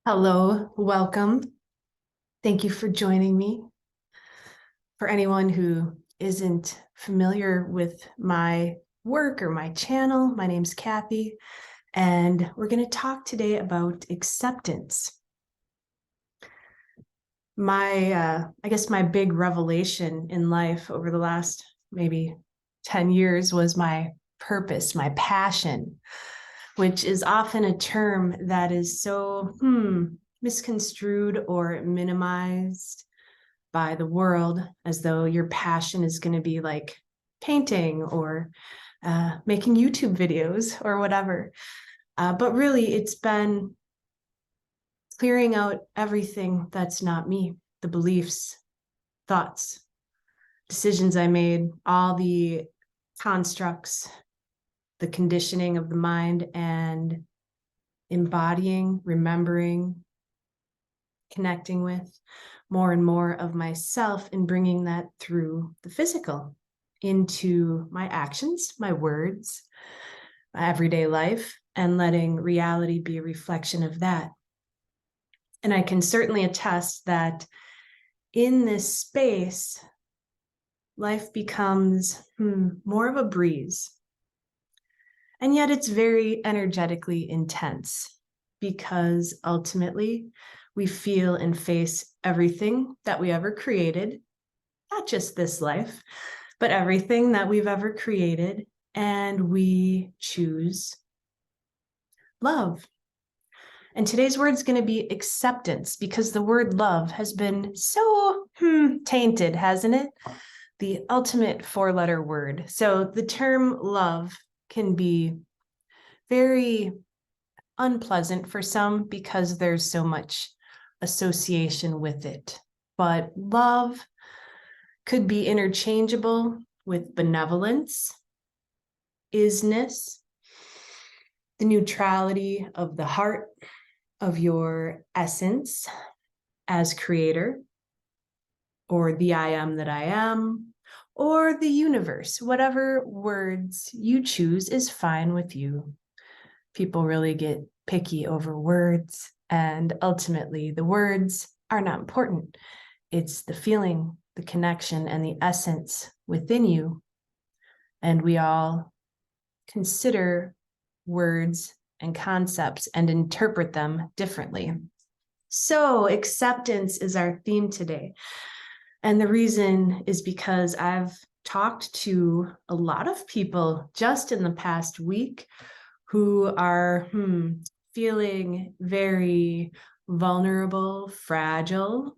Hello, welcome. Thank you for joining me. For anyone who isn't familiar with my work or my channel, my name's Cathy, and we're going to talk today about acceptance. I guess my big revelation in life over the last maybe 10 years was my purpose, my passion, which is often a term that is so misconstrued or minimized by the world, as though your passion is going to be like painting or making YouTube videos or whatever. But really, it's been clearing out everything that's not me, the beliefs, thoughts, decisions I made, all the constructs, the conditioning of the mind, and embodying, remembering, connecting with more and more of myself and bringing that through the physical into my actions, my words, my everyday life, and letting reality be a reflection of that. And I can certainly attest that in this space, life becomes more of a breeze. And yet it's very energetically intense because ultimately we feel and face everything that we ever created, not just this life, but everything that we've ever created. And we choose love. And today's word is going to be acceptance, because the word love has been so tainted, hasn't it? The ultimate four-letter word. So the term love can be very unpleasant for some because there's so much association with it. But love could be interchangeable with benevolence, isness, the neutrality of the heart, of your essence as creator, or the I am that I am, or the universe. Whatever words you choose is fine with you. People really get picky over words, and ultimately the words are not important. It's the feeling, the connection, and the essence within you. And we all consider words and concepts and interpret them differently. So acceptance is our theme today. And the reason is because I've talked to a lot of people just in the past week who are feeling very vulnerable, fragile,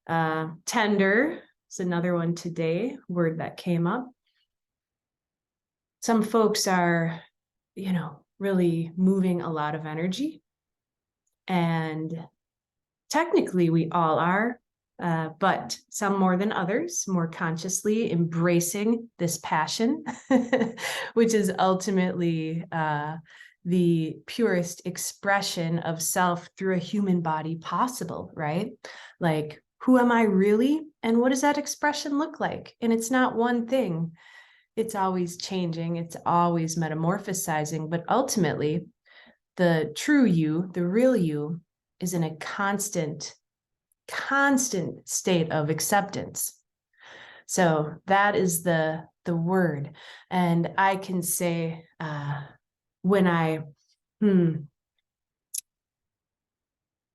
tender is another one today, word that came up. Some folks are, really moving a lot of energy. And technically we all are, but some more than others, more consciously embracing this passion, which is ultimately the purest expression of self through a human body possible, right? Like, who am I really? And what does that expression look like? And it's not one thing. It's always changing. It's always metamorphosizing. But ultimately, the true you, the real you, is in a constant state of acceptance. So that is the word. And I can say when I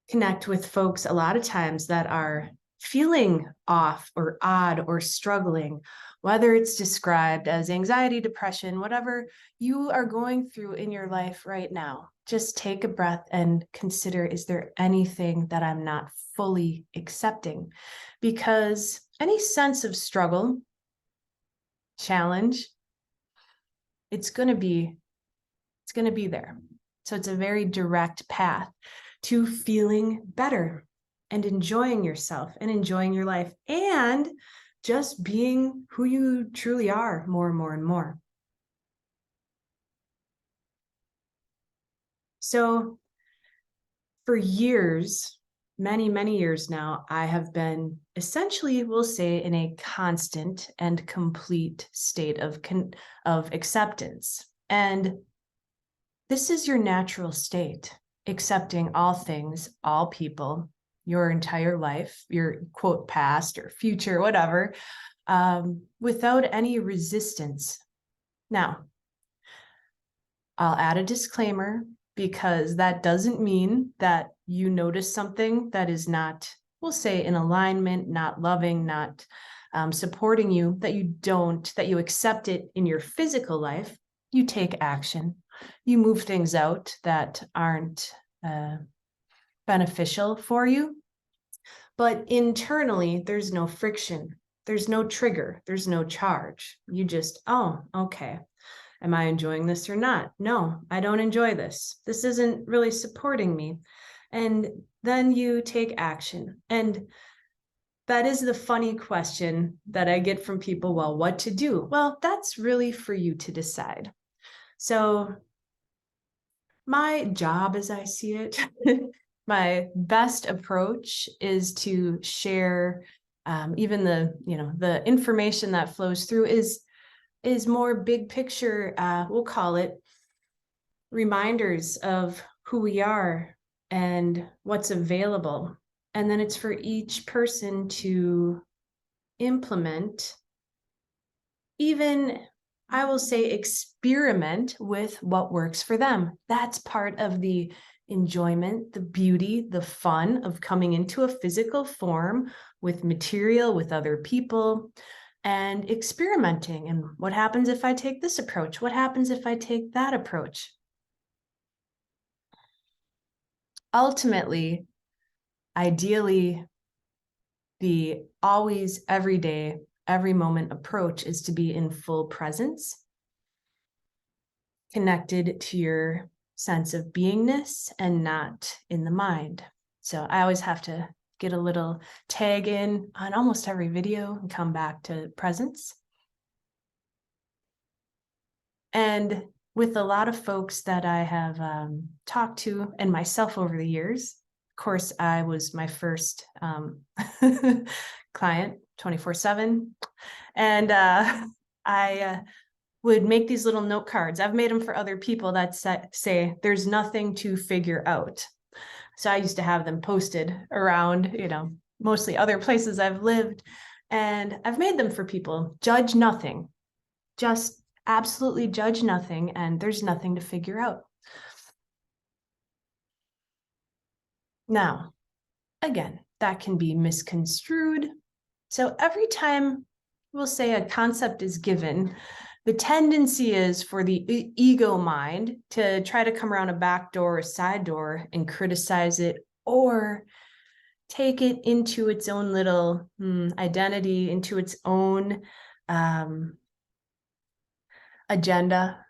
connect with folks a lot of times that are feeling off or odd or struggling, whether it's described as anxiety, depression, whatever you are going through in your life right now, just take a breath and consider, is there anything that I'm not fully accepting? Because any sense of struggle, challenge, it's going to be there. So it's a very direct path to feeling better and enjoying yourself and enjoying your life and just being who you truly are more and more and more. So for years, many, many years now, I have been essentially, we'll say, in a constant and complete state of acceptance. And this is your natural state. accepting all things, all people, your entire life, your quote past or future, whatever, without any resistance. Now, I'll add a disclaimer because that doesn't mean that you notice something that is not, we'll say, in alignment, not loving, not supporting you, that you accept it in your physical life. You take action. You move things out that aren't beneficial for you. But internally, there's no friction. There's no trigger. There's no charge. You just, oh, okay. Am I enjoying this or not? No, I don't enjoy this. This isn't really supporting me. And then you take action. And that is the funny question that I get from people. Well, what to do? Well, that's really for you to decide. So my job, as I see it, my best approach is to share even the information that flows through is more big picture, we'll call it reminders of who we are and what's available. And then it's for each person to implement, even, I will say, experiment with what works for them. That's part of the enjoyment, the beauty, the fun of coming into a physical form with material, with other people, and experimenting. And what happens if I take this approach? What happens if I take that approach? Ultimately, ideally, the always, every day, every moment approach is to be in full presence, connected to your sense of beingness and not in the mind. So I always have to get a little tag in on almost every video and come back to presence. And with a lot of folks that I have talked to and myself over the years, of course, I was my first client 24/7. And I would make these little note cards. I've made them for other people that say there's nothing to figure out. So I used to have them posted around, mostly other places I've lived. And I've made them for people. Judge nothing. Just absolutely judge nothing. And there's nothing to figure out. Now, again, that can be misconstrued. So every time we'll say a concept is given, the tendency is for the ego mind to try to come around a back door or side door and criticize it or take it into its own little identity, into its own agenda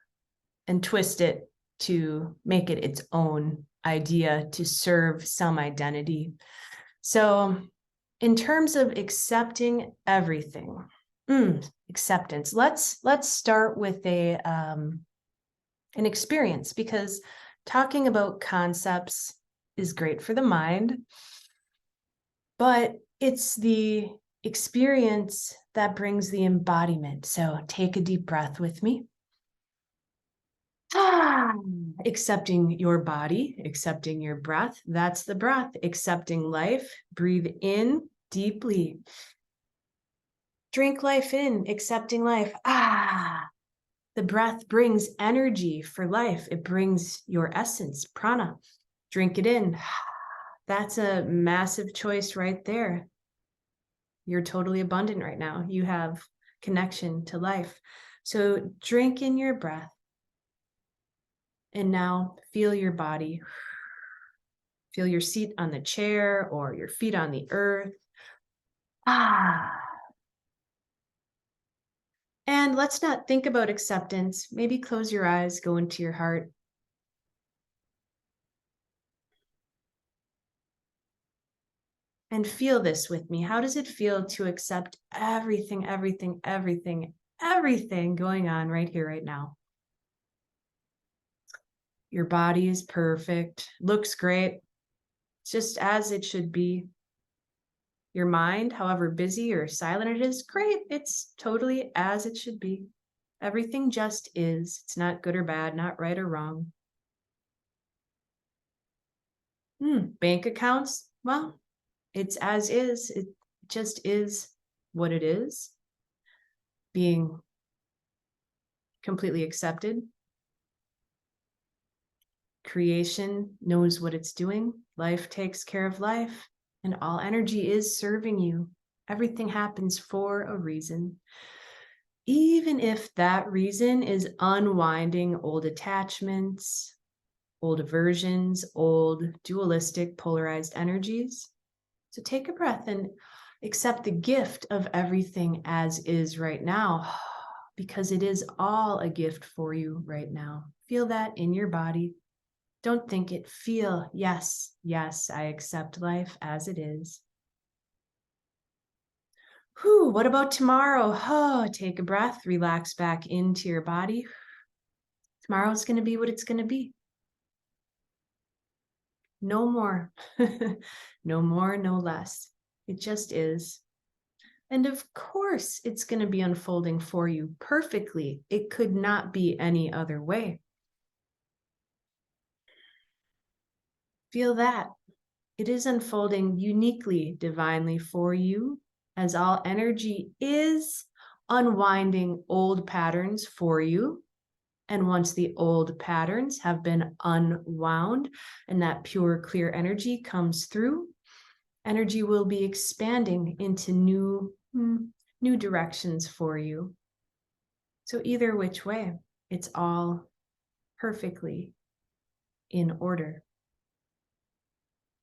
and twist it to make it its own idea to serve some identity. So in terms of accepting everything, acceptance, let's start with an experience, because talking about concepts is great for the mind, but it's the experience that brings the embodiment. So take a deep breath with me. Accepting your body, accepting your breath. That's the breath. Accepting life. Breathe in deeply. Drink life in, accepting life. The breath brings energy for life. It brings your essence, prana. Drink it in. That's a massive choice right there. You're totally abundant right now. You have connection to life. So drink in your breath. And now feel your body. Feel your seat on the chair or your feet on the earth. And let's not think about acceptance. Maybe close your eyes, go into your heart. And feel this with me. How does it feel to accept everything, everything, everything, everything going on right here, right now? Your body is perfect, looks great, just as it should be. Your mind, however busy or silent it is, great. It's totally as it should be. Everything just is. It's not good or bad, not right or wrong. Bank accounts, well, it's as is. It just is what it is. Being completely accepted. Creation knows what it's doing. Life takes care of life, and all energy is serving you. Everything happens for a reason. Even if that reason is unwinding old attachments, old aversions, old dualistic polarized energies. So take a breath and accept the gift of everything as is right now, because it is all a gift for you right now. Feel that in your body. Don't think it. Feel, yes, yes, I accept life as it is. Whew, what about tomorrow? Oh, take a breath, relax back into your body. Tomorrow's going to be what it's going to be. No more. No more, no less. It just is. And of course, it's going to be unfolding for you perfectly. It could not be any other way. Feel that. It is unfolding uniquely, divinely for you, as all energy is unwinding old patterns for you. And once the old patterns have been unwound and that pure, clear energy comes through, energy will be expanding into new directions for you. So either which way, it's all perfectly in order.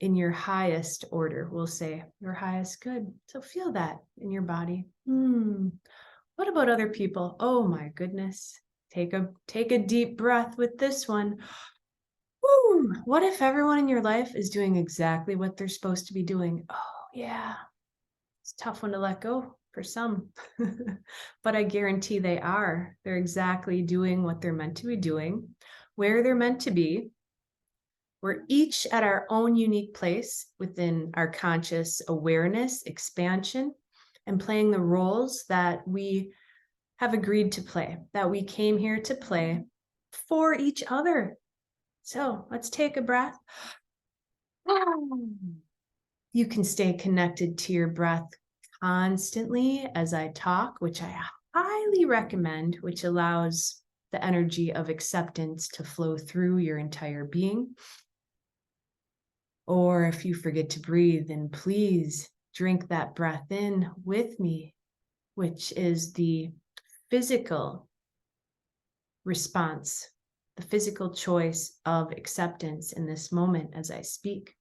In your highest order, we'll say, your highest good. So feel that in your body. What about other people? Oh my goodness. Take a deep breath with this one. Woo! What if everyone in your life is doing exactly what they're supposed to be doing? Oh yeah. It's a tough one to let go for some. But I guarantee they are. They're exactly doing what they're meant to be doing, where they're meant to be. We're each at our own unique place within our conscious awareness, expansion, and playing the roles that we have agreed to play, that we came here to play for each other. So let's take a breath. You can stay connected to your breath constantly as I talk, which I highly recommend, which allows the energy of acceptance to flow through your entire being. Or if you forget to breathe, then please drink that breath in with me, which is the physical response, the physical choice of acceptance in this moment as I speak,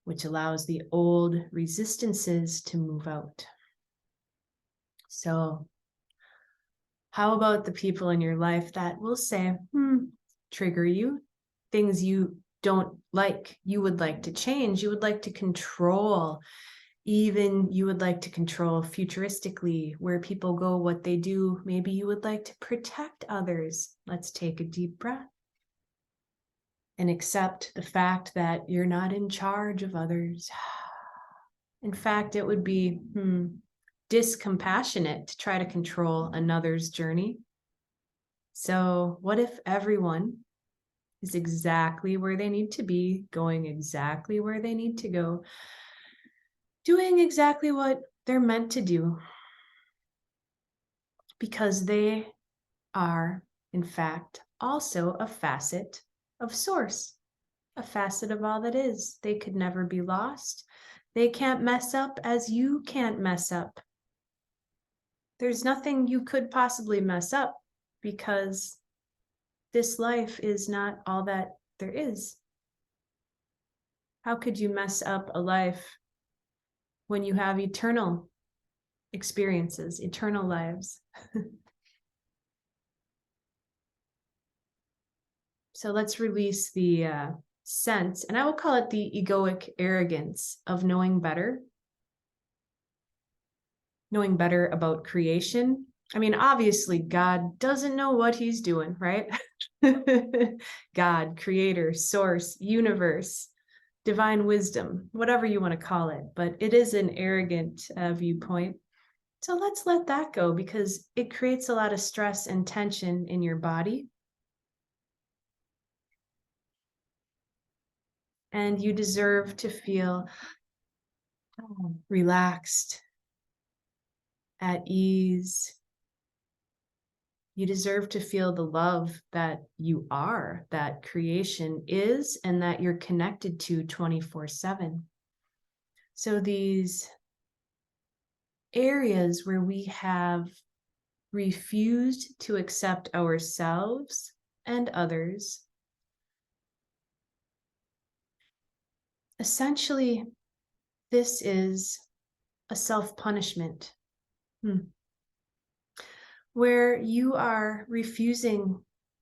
which allows the old resistances to move out. So how about the people in your life that will say, trigger you, things you don't like, you would like to change, you would like to control, even you would like to control futuristically where people go, what they do. Maybe you would like to protect others. Let's take a deep breath and accept the fact that you're not in charge of others. In fact, it would be discompassionate to try to control another's journey. So what if everyone is exactly where they need to be, going exactly where they need to go, doing exactly what they're meant to do, because they are, in fact, also a facet of Source, a facet of all that is. They could never be lost. They can't mess up as you can't mess up. There's nothing you could possibly mess up because this life is not all that there is. How could you mess up a life when you have eternal experiences, eternal lives? So let's release the sense, and I will call it the egoic arrogance of knowing better about creation. I mean, obviously, God doesn't know what he's doing, right? God, creator, source, universe, divine wisdom, whatever you want to call it, but it is an arrogant viewpoint. So let's let that go because it creates a lot of stress and tension in your body. And you deserve to feel relaxed, at ease. You deserve to feel the love that you are, that creation is, and that you're connected to 24/7. So these areas where we have refused to accept ourselves and others, essentially, this is a self-punishment, where you are refusing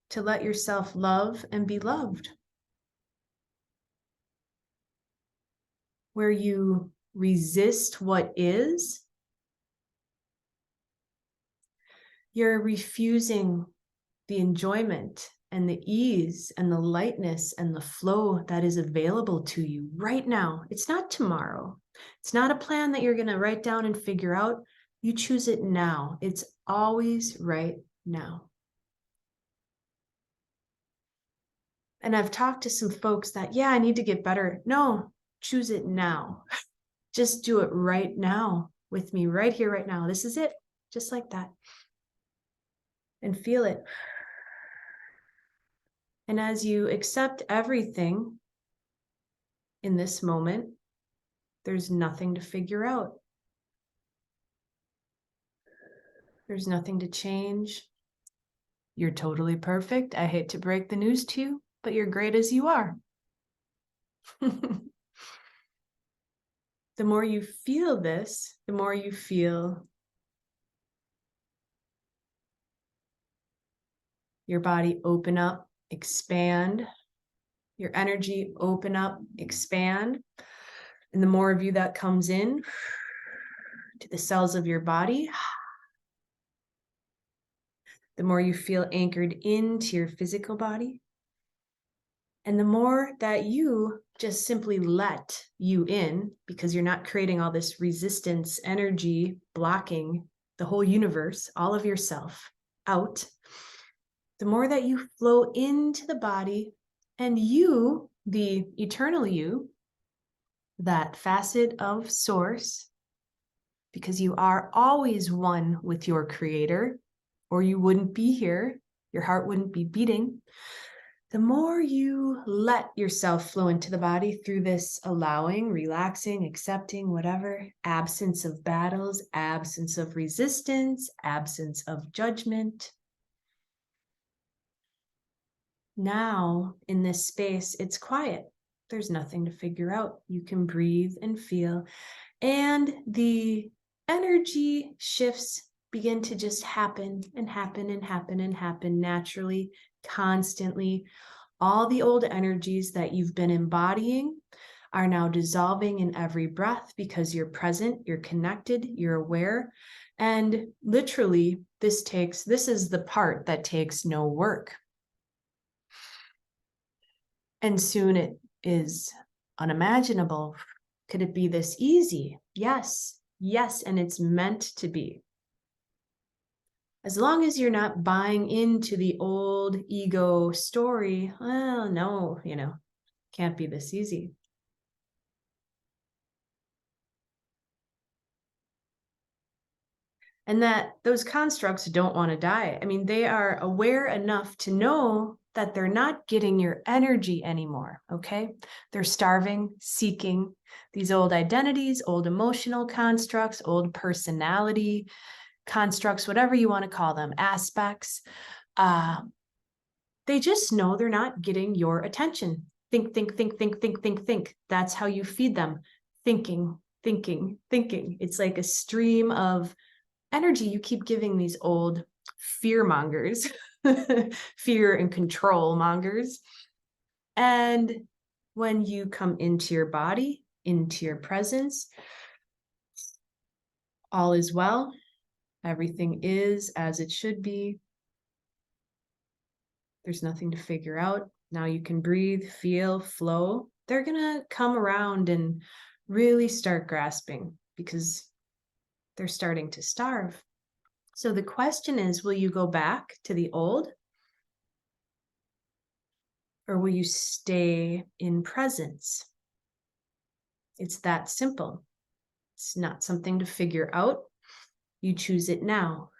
to let yourself love and be loved, where you resist what is. You're refusing the enjoyment and the ease and the lightness and the flow that is available to you right now. It's not tomorrow. It's not a plan that you're going to write down and figure out. You choose it now. It's always right now. And I've talked to some folks that, yeah, I need to get better. No, choose it now. Just do it right now with me, right here, right now. This is it, just like that. And feel it. And as you accept everything in this moment, there's nothing to figure out. There's nothing to change. You're totally perfect. I hate to break the news to you, but you're great as you are. The more you feel this, the more you feel your body open up, expand, your energy open up, expand. And the more of you that comes in to the cells of your body, the more you feel anchored into your physical body. And the more that you just simply let you in, because you're not creating all this resistance energy blocking the whole universe, all of yourself out, the more that you flow into the body, and you, the eternal you, that facet of source, because you are always one with your creator, or you wouldn't be here, your heart wouldn't be beating. The more you let yourself flow into the body through this allowing, relaxing, accepting, whatever, absence of battles, absence of resistance, absence of judgment. Now, in this space, it's quiet. There's nothing to figure out. You can breathe and feel, and the energy shifts begin to just happen and happen and happen and happen naturally, constantly. All the old energies that you've been embodying are now dissolving in every breath because you're present, you're connected, you're aware. And literally, this is the part that takes no work. And soon it is unimaginable. Could it be this easy? Yes, yes, and it's meant to be. As long as you're not buying into the old ego story, well, no, can't be this easy. And that those constructs don't want to die. I mean, they are aware enough to know that they're not getting your energy anymore, okay? They're starving, seeking these old identities, old emotional constructs, old personality constructs, whatever you want to call them, aspects. They just know they're not getting your attention. Think, think, think, think, think, think, think. That's how you feed them. Thinking, thinking, thinking. It's like a stream of energy you keep giving these old fear mongers, fear and control mongers. And when you come into your body, into your presence, all is well. Everything is as it should be. There's nothing to figure out. Now you can breathe, feel, flow. They're going to come around and really start grasping because they're starting to starve. So the question is, will you go back to the old? Or will you stay in presence? It's that simple. It's not something to figure out. You choose it now.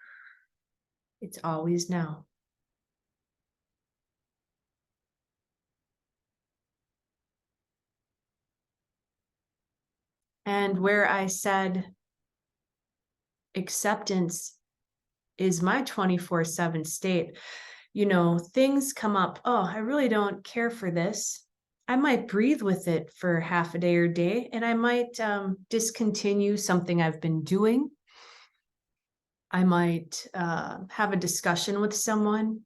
It's always now. And where I said acceptance is my 24/7 state, things come up. Oh, I really don't care for this. I might breathe with it for half a day or day, and I might discontinue something I've been doing. I might have a discussion with someone,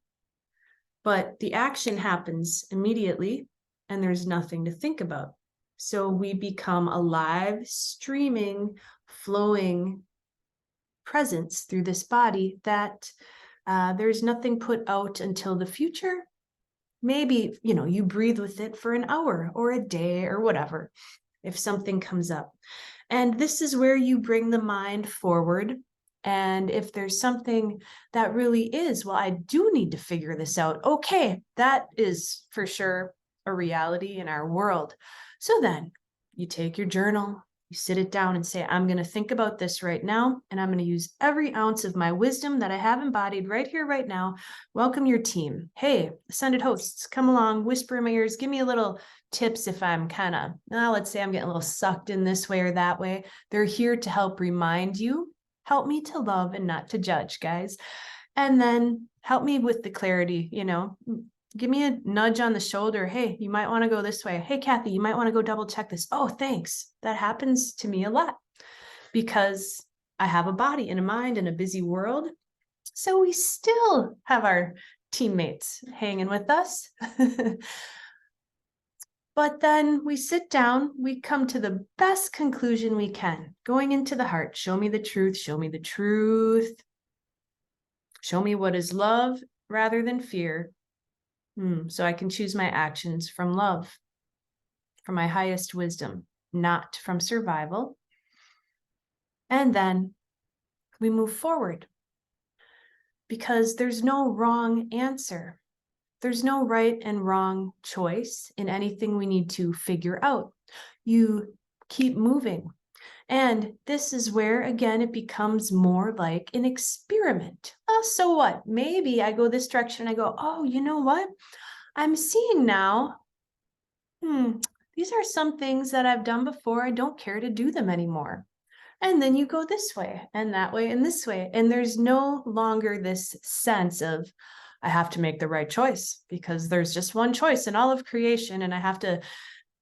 but the action happens immediately and there's nothing to think about. So we become a live, streaming, flowing presence through this body that there's nothing put out until the future. Maybe, you breathe with it for an hour or a day or whatever, if something comes up. And this is where you bring the mind forward. And if there's something that really is, well, I do need to figure this out. Okay, that is for sure a reality in our world. So then you take your journal, you sit it down and say, I'm going to think about this right now, and I'm going to use every ounce of my wisdom that I have embodied right here, right now. Welcome your team. Hey, ascended hosts, come along, whisper in my ears, give me a little tips if I'm kind of, let's say I'm getting a little sucked in this way or that way. They're here to help remind you, help me to love and not to judge, guys. And then help me with the clarity, give me a nudge on the shoulder. Hey, you might want to go this way. Hey, Cathy, you might want to go double check this. Oh, thanks. That happens to me a lot because I have a body and a mind and a busy world. So we still have our teammates hanging with us. But then we sit down, we come to the best conclusion we can, going into the heart. Show me the truth. Show me the truth. Show me what is love rather than fear. So I can choose my actions from love, from my highest wisdom, not from survival. And then we move forward because there's no wrong answer. There's no right and wrong choice in anything we need to figure out. You keep moving. And this is where, again, it becomes more like an experiment. So what? Maybe I go this direction. I go, oh, you know what? I'm seeing now, these are some things that I've done before. I don't care to do them anymore. And then you go this way and that way and this way. And there's no longer this sense of, I have to make the right choice because there's just one choice in all of creation. And I have to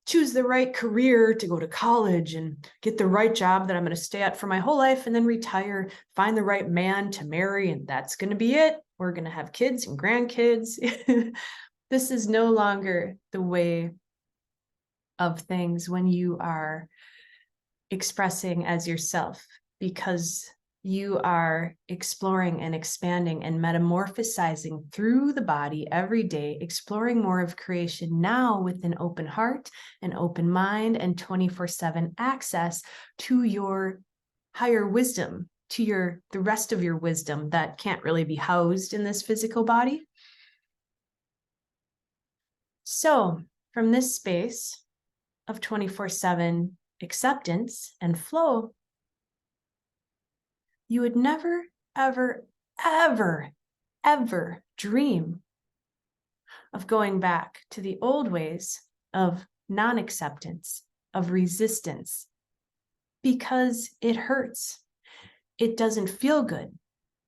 choose the right career to go to college and get the right job that I'm going to stay at for my whole life and then retire, find the right man to marry. And that's going to be it. We're going to have kids and grandkids. This is no longer the way of things when you are expressing as yourself, because you are exploring and expanding and metamorphosizing through the body every day, exploring more of creation now with an open heart, an open mind, and 24/7 access to your higher wisdom, to the rest of your wisdom that can't really be housed in this physical body. So from this space of 24/7 acceptance and flow, you would never, ever, ever, ever dream of going back to the old ways of non-acceptance, of resistance, because it hurts. It doesn't feel good.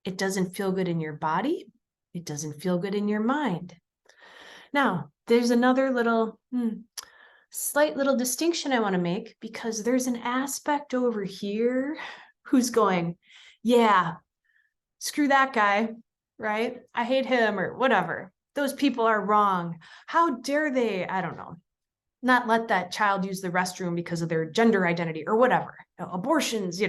It doesn't feel good in your body. It doesn't feel good in your mind. Now, there's another slight little distinction I want to make, because there's an aspect over here who's going, yeah, screw that guy, right? I hate him or whatever. Those people are wrong. How dare they, I don't know, not let that child use the restroom because of their gender identity or whatever. Abortions,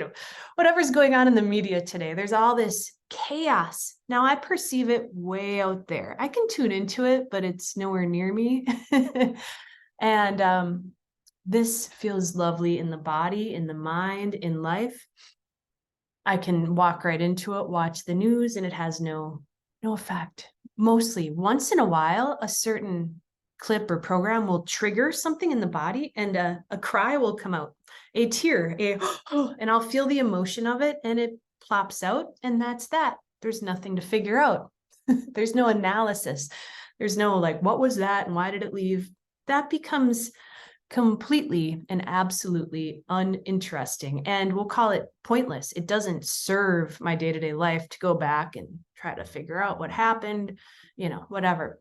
whatever's going on in the media today. There's all this chaos. Now I perceive it way out there. I can tune into it, but it's nowhere near me. And this feels lovely in the body, in the mind, in life. I can walk right into it, watch the news, and it has no effect. Mostly, once in a while, a certain clip or program will trigger something in the body, and a cry will come out, a tear, and I'll feel the emotion of it, and it plops out, and that's that. There's nothing to figure out. There's no analysis. There's no like, what was that and why did it leave? That becomes completely and absolutely uninteresting, and we'll call it pointless. It doesn't serve my day-to-day life to go back and try to figure out what happened, whatever.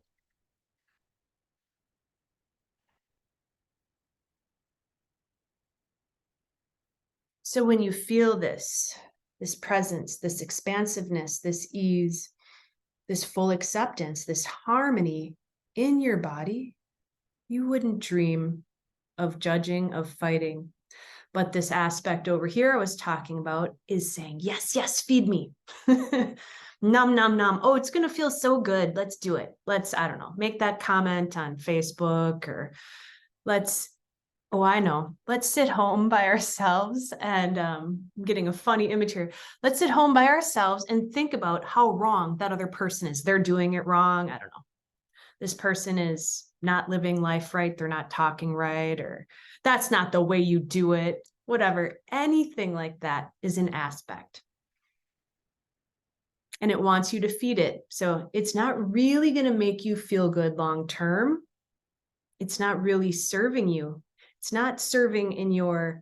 So when you feel this presence, this expansiveness, this ease, this full acceptance, this harmony in your body, you wouldn't dream of judging, of fighting. But this aspect over here I was talking about is saying, yes, yes, feed me. Nom, nom, nom. Oh, it's going to feel so good. Let's do it. Let's, I don't know, make that comment on Facebook, or oh, I know. Let's sit home by ourselves, and I'm getting a funny image here. Let's sit home by ourselves and think about how wrong that other person is. They're doing it wrong. I don't know. This person is not living life right. They're not talking right, or that's not the way you do it. Whatever. Anything like that is an aspect. And it wants you to feed it. So it's not really going to make you feel good long term. It's not really serving you. It's not serving in your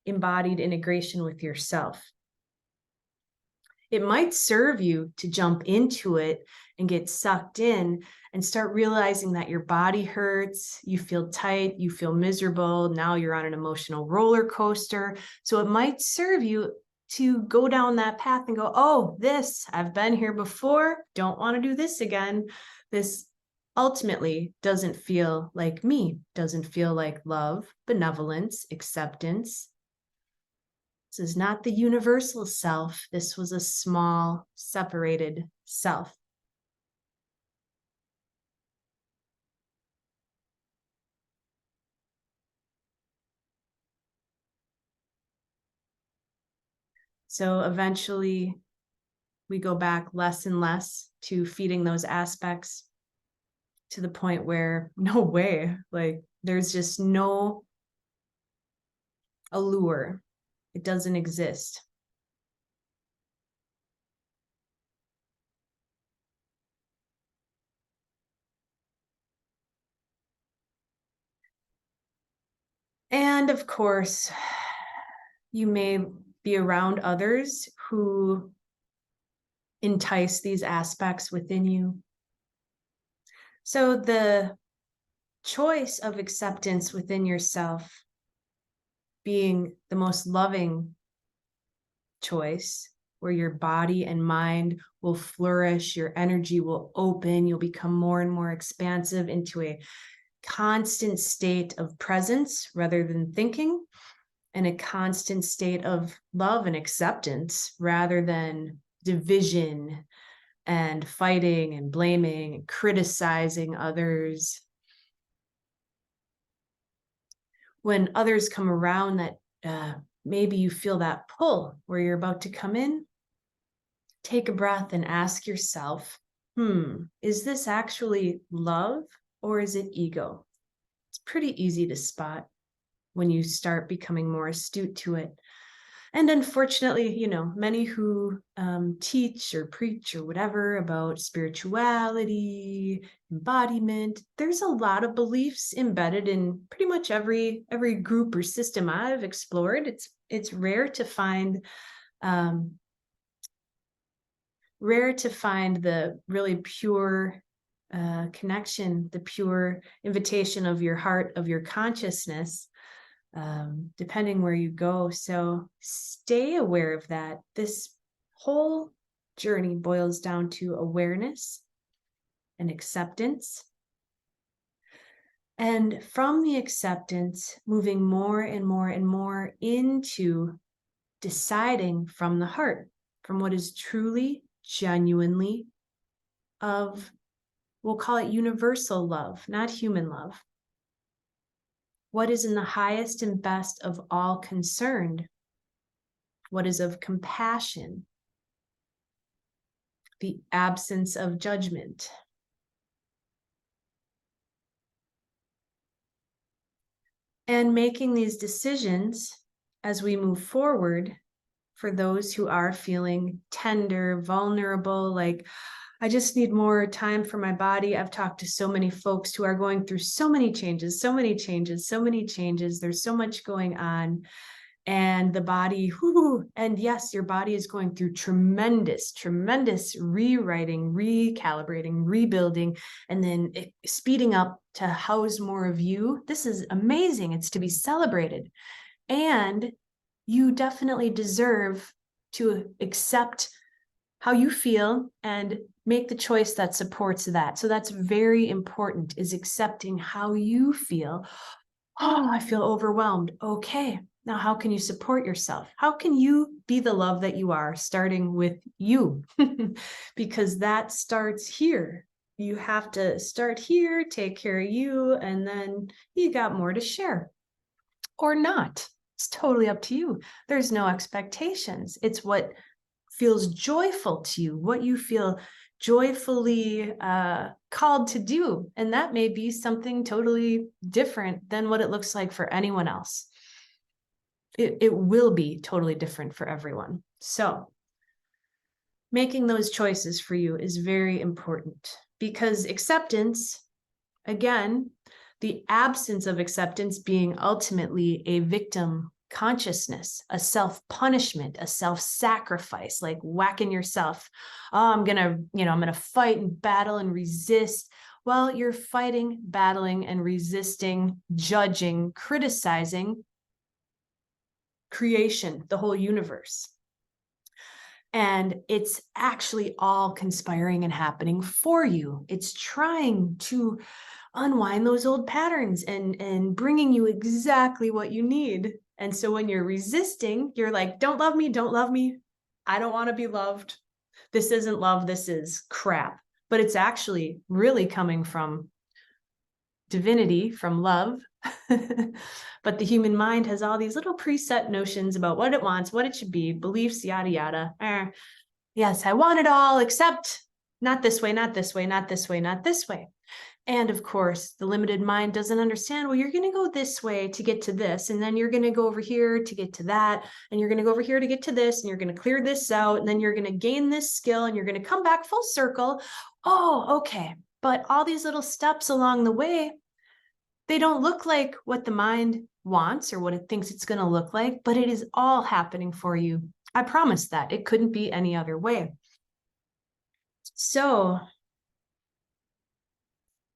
embodied integration with yourself. It might serve you to jump into it and get sucked in and start realizing that your body hurts, you feel tight, you feel miserable. Now you're on an emotional roller coaster. So it might serve you to go down that path and go, oh, I've been here before. Don't want to do this again. This ultimately doesn't feel like me, doesn't feel like love, benevolence, acceptance. This is not the universal self. This was a small, separated self. So eventually we go back less and less to feeding those aspects, to the point where no way, like there's just no allure. It doesn't exist. And of course, you may be around others who entice these aspects within you. So the choice of acceptance within yourself being the most loving choice, where your body and mind will flourish, your energy will open, you'll become more and more expansive into a constant state of presence rather than thinking, and a constant state of love and acceptance rather than division and fighting and blaming and criticizing others. When others come around that maybe you feel that pull where you're about to come in, take a breath and ask yourself, is this actually love or is it ego? It's pretty easy to spot when you start becoming more astute to it. And unfortunately, many who teach or preach or whatever about spirituality, embodiment, there's a lot of beliefs embedded in pretty much every group or system I've explored. It's rare to find the really pure connection, the pure invitation of your heart, of your consciousness, depending where you go. So stay aware of that. This whole journey boils down to awareness and acceptance. And from the acceptance, moving more and more and more into deciding from the heart, from what is truly, genuinely of, we'll call it universal love, not human love. What is in the highest and best of all concerned? What is of compassion? The absence of judgment. And making these decisions as we move forward for those who are feeling tender, vulnerable, like, I just need more time for my body. I've talked to so many folks who are going through so many changes, so many changes, so many changes. There's so much going on. And the body, and yes, your body is going through tremendous, tremendous rewriting, recalibrating, rebuilding, and then speeding up to house more of you. This is amazing. It's to be celebrated. And you definitely deserve to accept how you feel and make the choice that supports that. So that's very important, is accepting how you feel. Oh, I feel overwhelmed. Okay. Now, how can you support yourself? How can you be the love that you are, starting with you? Because that starts here. You have to start here, take care of you, and then you got more to share or not. It's totally up to you. There's no expectations. It's what feels joyful to you, what you feel joyfully called to do. And that may be something totally different than what it looks like for anyone else. It will be totally different for everyone. So making those choices for you is very important, because acceptance, again, the absence of acceptance being ultimately a victim consciousness, a self-punishment, a self-sacrifice, like whacking yourself. Oh, I'm gonna fight and battle and resist. Well, you're fighting, battling, and resisting, judging, criticizing creation, the whole universe. And it's actually all conspiring and happening for you. It's trying to unwind those old patterns and bringing you exactly what you need. And so when you're resisting, you're like, don't love me, don't love me. I don't want to be loved. This isn't love, this is crap. But it's actually really coming from divinity, from love. But the human mind has all these little preset notions about what it wants, what it should be, beliefs, yada, yada. Yes, I want it all, except not this way, not this way, not this way, not this way. And of course, the limited mind doesn't understand, well, you're going to go this way to get to this, and then you're going to go over here to get to that, and you're going to go over here to get to this, and you're going to clear this out, and then you're going to gain this skill, and you're going to come back full circle. Oh, okay. But all these little steps along the way, they don't look like what the mind wants or what it thinks it's going to look like, but it is all happening for you. I promise that. It couldn't be any other way. So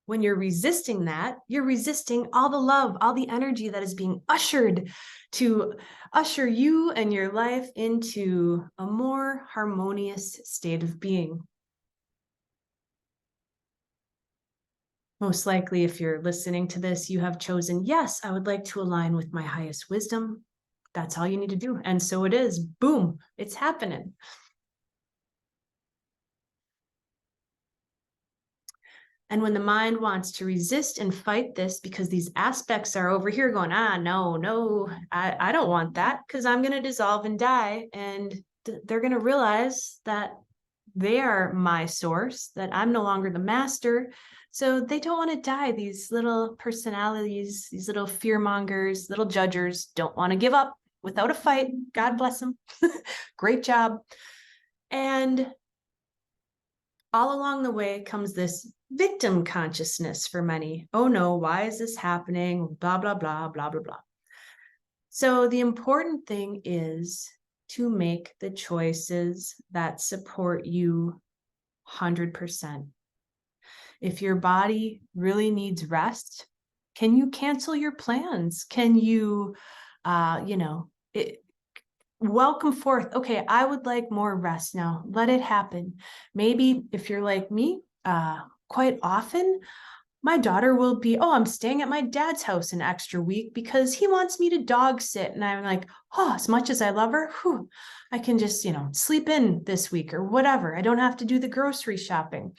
when you're resisting that, you're resisting all the love, all the energy that is being ushered to usher you and your life into a more harmonious state of being. Most likely, if you're listening to this, you have chosen, yes, I would like to align with my highest wisdom. That's all you need to do. And so it is. Boom, it's happening. And when the mind wants to resist and fight this because these aspects are over here going, no, I don't want that, because I'm going to dissolve and die. And they're going to realize that they are my source, that I'm no longer the master. So they don't want to die. These little personalities, these little fear mongers, little judgers don't want to give up without a fight. God bless them. Great job. And all along the way comes this victim consciousness for many. Oh no, why is this happening? Blah, blah, blah, blah, blah, blah. So the important thing is to make the choices that support you 100%. If your body really needs rest, can you cancel your plans? Can you, welcome forth. Okay, I would like more rest now. Let it happen. Maybe if you're like me, quite often, my daughter will be, oh, I'm staying at my dad's house an extra week because he wants me to dog sit. And I'm like, oh, as much as I love her, I can just, sleep in this week or whatever. I don't have to do the grocery shopping.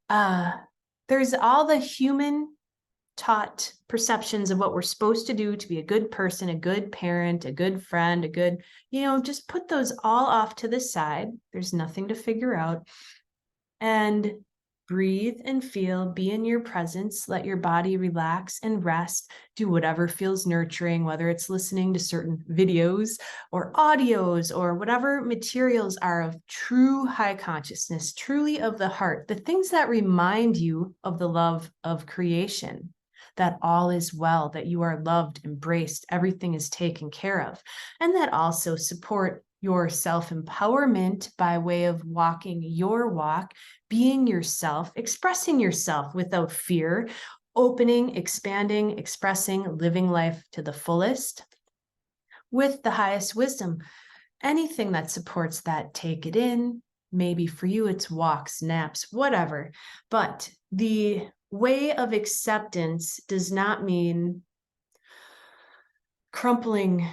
There's all the human taught perceptions of what we're supposed to do to be a good person, a good parent, a good friend, a good, just put those all off to the side. There's nothing to figure out. And Breathe and feel, be in your presence, let your body relax and rest, do whatever feels nurturing, whether it's listening to certain videos or audios or whatever materials are of true high consciousness, truly of the heart, the things that remind you of the love of creation, that all is well, that you are loved, embraced, everything is taken care of, and that also support your self-empowerment by way of walking your walk, being yourself, expressing yourself without fear, opening, expanding, expressing, living life to the fullest with the highest wisdom. Anything that supports that, take it in. Maybe for you, it's walks, naps, whatever. But the way of acceptance does not mean crumpling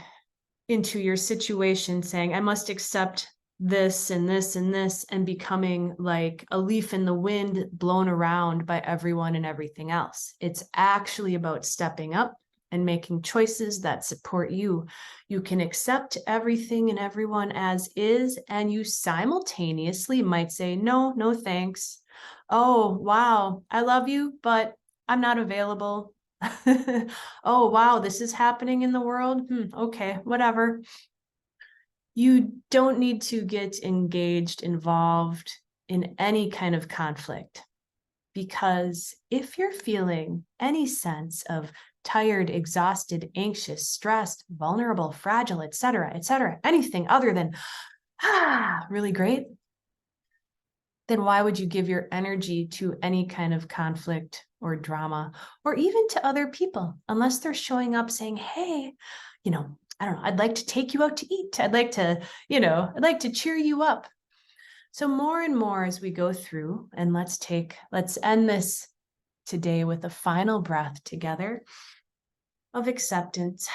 into your situation saying, I must accept this and this and this, and becoming like a leaf in the wind blown around by everyone and everything else. It's actually about stepping up and making choices that support you. You can accept everything and everyone as is, and you simultaneously might say, no, no thanks. Oh, wow, I love you, but I'm not available. Oh, wow, this is happening in the world. Okay, whatever. You don't need to get engaged, involved in any kind of conflict, because if you're feeling any sense of tired, exhausted, anxious, stressed, vulnerable, fragile, etc., anything other than really great, then why would you give your energy to any kind of conflict or drama, or even to other people, unless they're showing up saying, hey, I don't know, I'd like to take you out to eat. I'd like to cheer you up. So more and more as we go through, and let's end this today with a final breath together of acceptance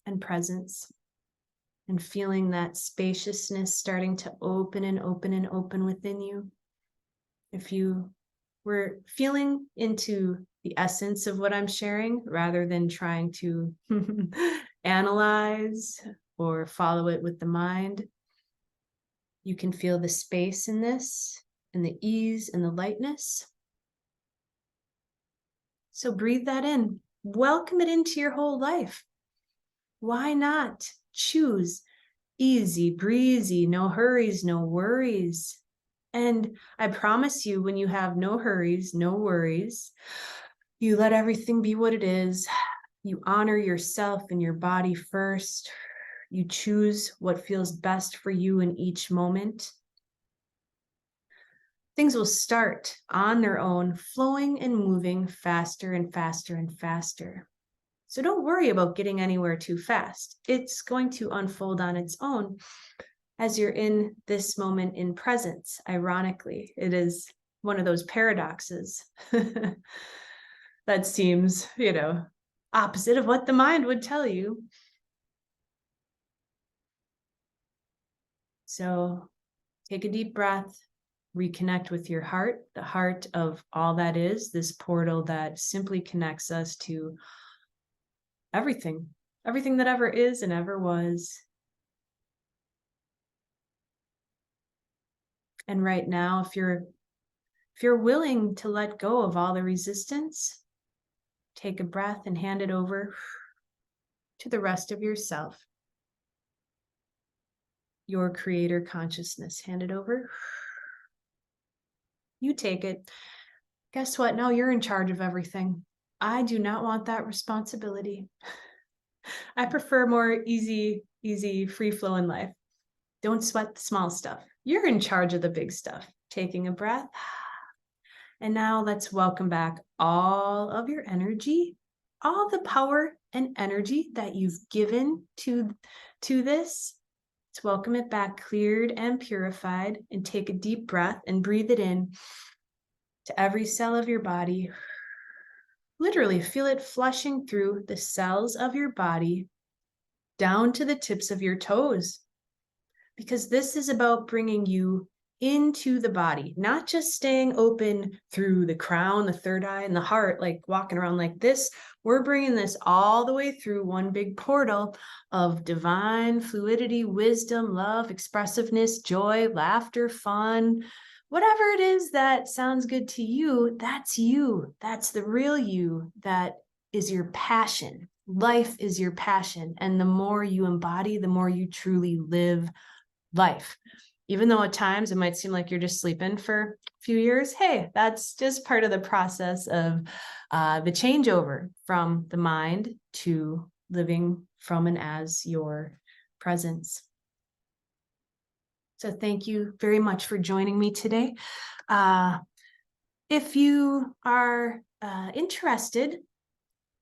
and presence, and feeling that spaciousness starting to open and open and open within you. If you were feeling into the essence of what I'm sharing, rather than trying to analyze or follow it with the mind, you can feel the space in this, and the ease and the lightness. So breathe that in. Welcome it into your whole life. Why not choose easy, breezy, no hurries, no worries? And I promise you, when you have no hurries, no worries, you let everything be what it is. You honor yourself and your body first. You choose what feels best for you in each moment. Things will start on their own, flowing and moving faster and faster and faster. So don't worry about getting anywhere too fast. It's going to unfold on its own as you're in this moment in presence. Ironically, it is one of those paradoxes that seems, opposite of what the mind would tell you. So take a deep breath, reconnect with your heart, the heart of all that is, this portal that simply connects us to everything that ever is and ever was. And right now, if you're willing to let go of all the resistance, take a breath and hand it over to the rest of yourself, your creator consciousness. Hand it over. You take it. Guess what? Now you're in charge of everything. I do not want that responsibility. I prefer more easy, free flow in life. Don't sweat the small stuff. You're in charge of the big stuff. Taking a breath. And now let's welcome back all of your energy, all the power and energy that you've given to this. Let's welcome it back, cleared and purified, and take a deep breath and breathe it in to every cell of your body. Literally feel it flushing through the cells of your body down to the tips of your toes, because this is about bringing you into the body, not just staying open through the crown, the third eye, and the heart, like walking around like this. We're bringing this all the way through one big portal of divine fluidity, wisdom, love, expressiveness, joy, laughter, fun, whatever it is that sounds good to you. That's you. That's the real you. That is your passion. Life is your passion. And the more you embody, the more you truly live life. Even though at times it might seem like you're just sleeping for a few years, hey, that's just part of the process of the changeover from the mind to living from and as your presence. So thank you very much for joining me today. If you are interested,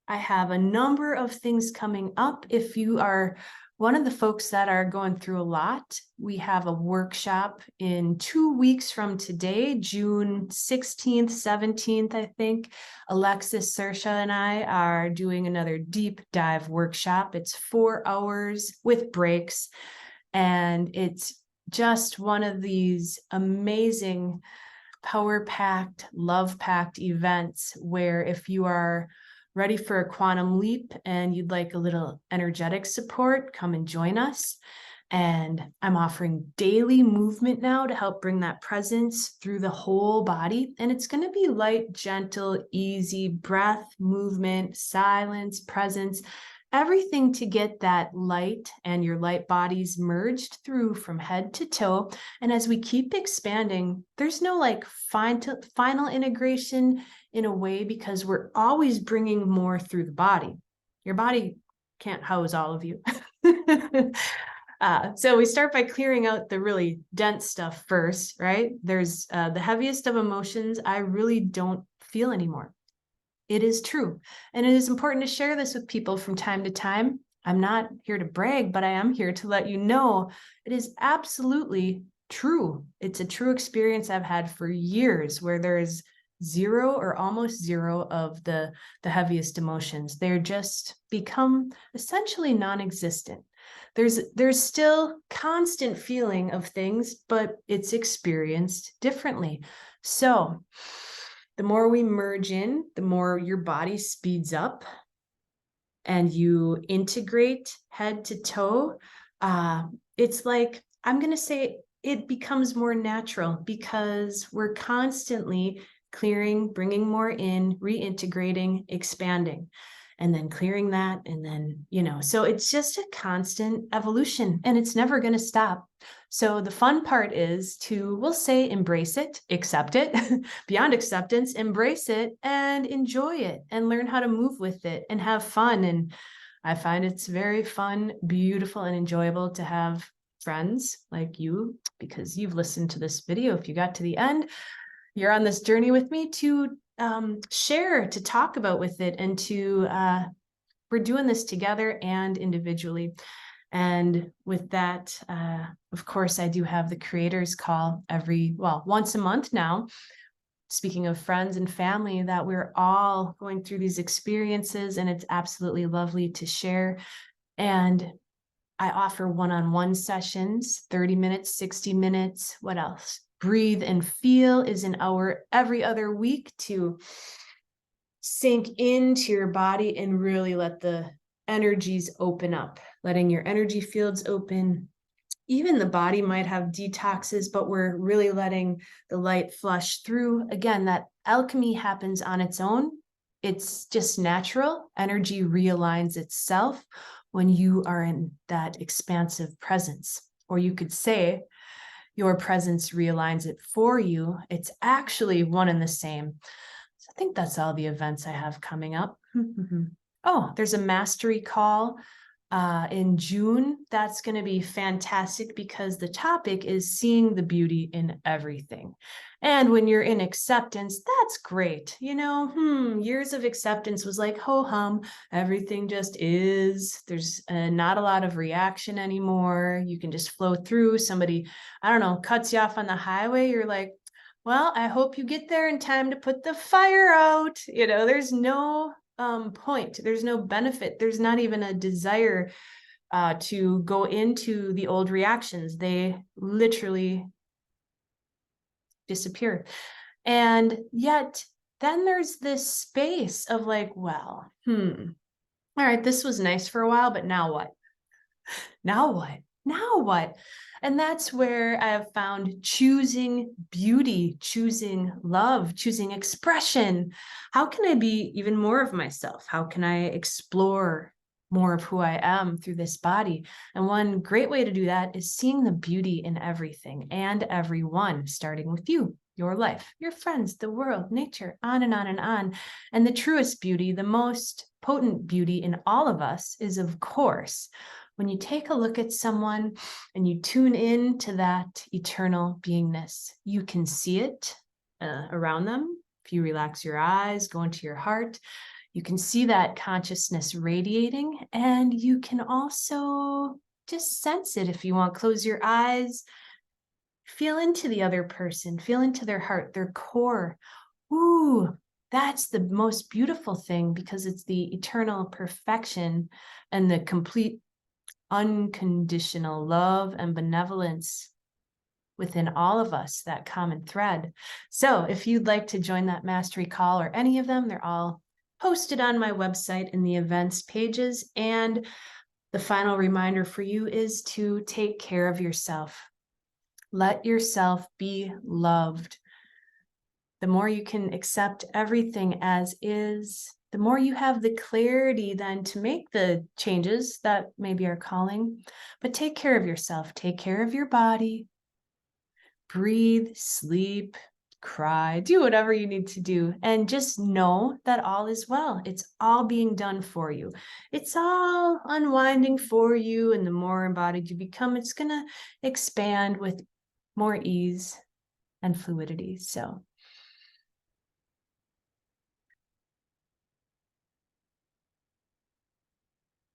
I have a number of things coming up. If you are one of the folks that are going through a lot, we have a workshop in 2 weeks from today, June 16th, 17th, I think. Alexis, Saoirse, and I are doing another deep dive workshop. It's 4 hours with breaks, and it's just one of these amazing, power-packed, love-packed events where if you are ready for a quantum leap and you'd like a little energetic support, come and join us. And I'm offering daily movement now to help bring that presence through the whole body. And it's going to be light, gentle, easy breath, movement, silence, presence, everything to get that light and your light bodies merged through from head to toe. And as we keep expanding, there's no like final integration in a way, because we're always bringing more through the body. Your body can't house all of you. So we start by clearing out the really dense stuff first, right? There's the heaviest of emotions I really don't feel anymore. It is true. And it is important to share this with people from time to time. I'm not here to brag, but I am here to let you know it is absolutely true. It's a true experience I've had for years, where there's zero or almost zero of the heaviest emotions. They're just become essentially non-existent. There's still constant feeling of things, but it's experienced differently. So the more we merge in, the more your body speeds up and you integrate head to toe. It's like, I'm going to say it becomes more natural, because we're constantly clearing, bringing more in, reintegrating, expanding, and then clearing that. And then, so it's just a constant evolution, and it's never going to stop. So the fun part is to, we'll say, embrace it, accept it, beyond acceptance, embrace it and enjoy it and learn how to move with it and have fun. And I find it's very fun, beautiful, and enjoyable to have friends like you, because you've listened to this video. If you got to the end, you're on this journey with me to share, to talk about with it, and to we're doing this together and individually. And with that, of course, I do have the creators call once a month now. Speaking of friends and family, that we're all going through these experiences, and it's absolutely lovely to share. And I offer one-on-one sessions, 30 minutes, 60 minutes. What else? Breathe and Feel is an hour every other week to sink into your body and really let the energies open up, letting your energy fields open. Even the body might have detoxes, but we're really letting the light flush through. Again, that alchemy happens on its own. It's just natural. Energy realigns itself when you are in that expansive presence. Or you could say your presence realigns it for you. It's actually one and the same. So I think that's all the events I have coming up. Oh, there's a mastery call in June. That's going to be fantastic, because the topic is seeing the beauty in everything. And when you're in acceptance, that's great. Years of acceptance was like, ho hum, everything just is. There's not a lot of reaction anymore. You can just flow through. Somebody, I don't know, cuts you off on the highway. You're like, well, I hope you get there in time to put the fire out. There's no point. There's no benefit. There's not even a desire to go into the old reactions. They literally disappear. And yet then there's this space of like, well, all right, this was nice for a while, but now what? Now what? Now what? And that's where I have found choosing beauty, choosing love, choosing expression. How can I be even more of myself? How can I explore more of who I am through this body? And one great way to do that is seeing the beauty in everything and everyone, starting with you, your life, your friends, the world, nature, on and on and on. And the truest beauty, the most potent beauty in all of us is, of course, when you take a look at someone and you tune in to that eternal beingness, you can see it around them. If you relax your eyes, go into your heart, you can see that consciousness radiating, and you can also just sense it if you want. Close your eyes, feel into the other person, feel into their heart, their core. Ooh, that's the most beautiful thing, because it's the eternal perfection and the complete unconditional love and benevolence within all of us, that common thread. So if you'd like to join that mastery call or any of them, they're all posted on my website in the events pages. And the final reminder for you is to take care of yourself. Let yourself be loved. The more you can accept everything as is, the more you have the clarity then to make the changes that maybe are calling. But take care of yourself, take care of your body, breathe, sleep, cry, do whatever you need to do. And just know that all is well. It's all being done for you. It's all unwinding for you. And the more embodied you become, it's going to expand with more ease and fluidity. So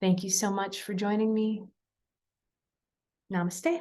thank you so much for joining me. Namaste.